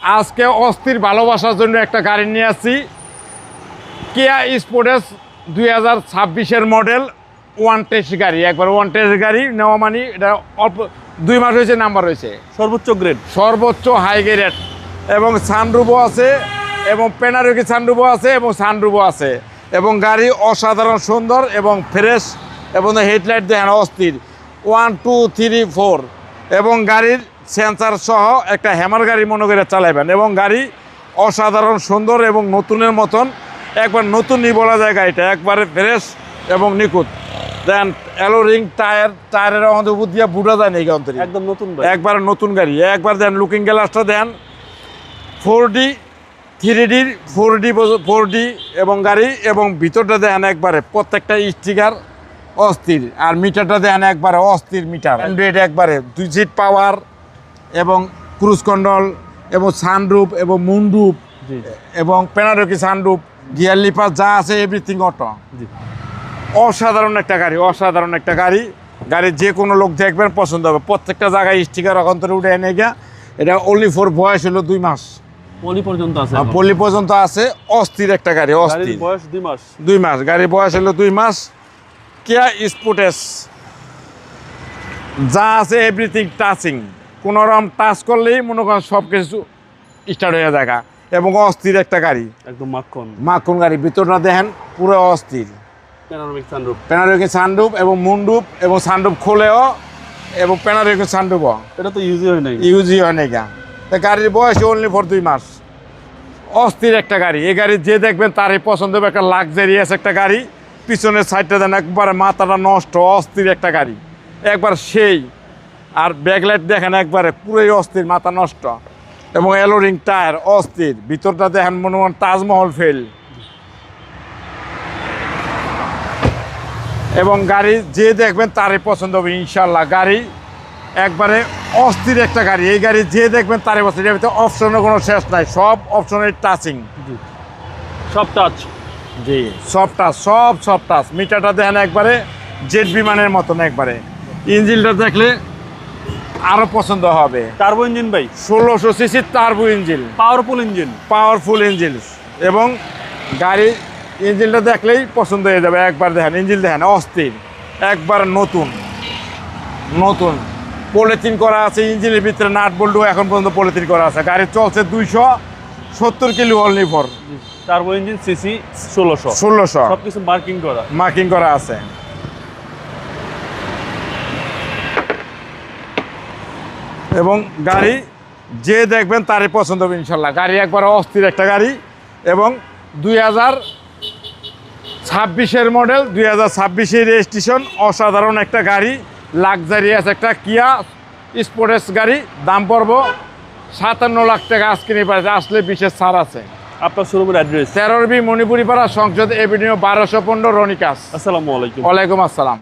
আজকে অস্থির ভালোবাসার জন্য একটা গাড়ি নিয়ে আসছি, কিয়া স্পোর্টেস 2026-এর মডেল। ওয়ান টেস্ট গাড়ি, একবার ওয়ান টেস্ট গাড়ি নেওয়া মানে এটা অল্প 2 মাস হয়েছে, নাম্বার হয়েছে সর্বোচ্চ গ্রেড, সর্বোচ্চ হাই গ্রেড, এবং সানরুফও আছে, এবং পেনারোকি সানরুফও আছে, এবং সানরুফও আছে, এবং গাড়ি অসাধারণ সুন্দর এবং ফ্রেশ, এবং হেডলাইট দেখেন অস্থির 1 2 3 4, এবং গাড়ির সেন্সার সহ একটা হ্যামার গাড়ি মনে করে চালাবেন, এবং গাড়ি অসাধারণ সুন্দর এবং নতুনের মতন, একবার নতুনই বলা যায়। গাড়িটা একবারে ফ্রেশ এবং নিখুঁত। দেন অ্যালো রিং টায়ারের আমাদের উপর দিয়ে বুঝা যায় না, একদম নতুন, একবার নতুন গাড়ি। একবার দেন লুকিং গ্লাসটা দেন 4D 3D 4D এবং গাড়ি, এবং ভিতরটা দেন একবারে প্রত্যেকটা স্টিকার অস্থির, আর মিটারটা দেন একবারে অস্থির মিটার। অ্যান্ড্রয়েড একবারে 2 সিট পাওয়ার, এবং ক্রুজ কন্ট্রোল, এবং সানরুফ, এবং মুনরুফ, এবং পেনারোকি সানরুফ, গিয়ার লিপার যা আছে এভরিথিং অটো। অসাধারণ একটা গাড়ি, অসাধারণ একটা গাড়ি। গাড়ির যে কোনো লোক দেখবেন পছন্দ হবে। প্রত্যেকটা জায়গায় স্টিকার অন্তরে উঠে এনে গিয়া। এটা অনলি ফর বয়স হলো 2 মাস, পলি পর্যন্ত আছে, পল্লী পর্যন্ত আছে। অস্থির একটা গাড়ি, অস্থির। বয়স 2 মাস, 2 মাস গাড়ির বয়স হলো 2 মাস। কিয়া স্পোর্টেস যা আছে এভরিথিং টাচিং, কোনো রকম টাচ করলেই মনে করেন সব কিছু স্টার্ট হয়ে যায়। এবং অস্থির একটা গাড়ি, একদম মাখন গাড়ি। ভিতরটা দেখেন পুরো অস্থির। পেনারোকি সানরুফ এবং মুনরুফ, এবং সানরুফ খোলেও, এবং পেনারোকি সানরুফও। এটা তো ইউজই হয় নাই গাড়ির বয়স অনলি ফর 2 মাস। অস্থির একটা গাড়ি। এই গাড়ি যে দেখবেন তারই পছন্দ হবে। একটা লাক্সারিয়াস একটা গাড়ি। পিছনের সাইডটা দেন একবারে মাথাটা নষ্ট, অস্থির একটা গাড়ি একবার সেই। আর ব্যাকলাইট দেখেন একবারে পুরোই অস্থির, মাথা নষ্ট, এবং অ্যালো রিং টায়ার অস্থির। ভিতরটা দেখেন মনে হয় তাজমহল ফেল। এবং গাড়ি যে দেখবেন তারই পছন্দ হবে ইনশাল্লাহ। গাড়ি একবারে অস্থির একটা গাড়ি। এই গাড়ি যে দেখবেন তারই পছন্দ। এর ভিতরে অপশনের কোনো শেষ নাই, সব অপশনের টাচিং, সব টাচ। জি, সব টাচ। মিটারটা দেখেন একবারে জেট বিমানের মতন একবারে। ইঞ্জিনটা দেখলে আরো পছন্দ হবে। টার্বো ইঞ্জিন ভাই, 1600 CC turbo engine, powerful engine. এবং গাড়ির ইঞ্জিনটা দেখলেই পছন্দ হয়ে যাবে। একবার দেখেন ইঞ্জিন দেখেন অস্থির, একবার নতুন পলিথিন করা আছে। ইঞ্জিনের ভিতরে নাট বল্টু এখন পর্যন্ত পলিথিন করা আছে। গাড়ি চলছে 270 kilo only for. Turbo engine, CC 1600, সবকিছু মার্কিং করা আছে। এবং গাড়ি যে দেখবেন তারই পছন্দ হবে ইনশাল্লাহ। গাড়ি একবার অস্থির একটা গাড়ি, এবং 2026-এর মডেল, 2026-এর রেজিস্ট্রেশন। অসাধারণ একটা গাড়ি, লাক্সারিয়াস একটা কিয়া স্পোর্টেস গাড়ি। দাম পড়বো 57 লাখ টাকা। আজকে নিয়ে পারে আসলে বিশেষ ছাড় আছে। আপনার শোরুমের অ্যাড্রেস 13B মণিপুরি পাড়া, সংসদ এভিনিউ 1215, রনিকাস। আসসালামু আলাইকুম। ওয়ালাইকুম আসসালাম।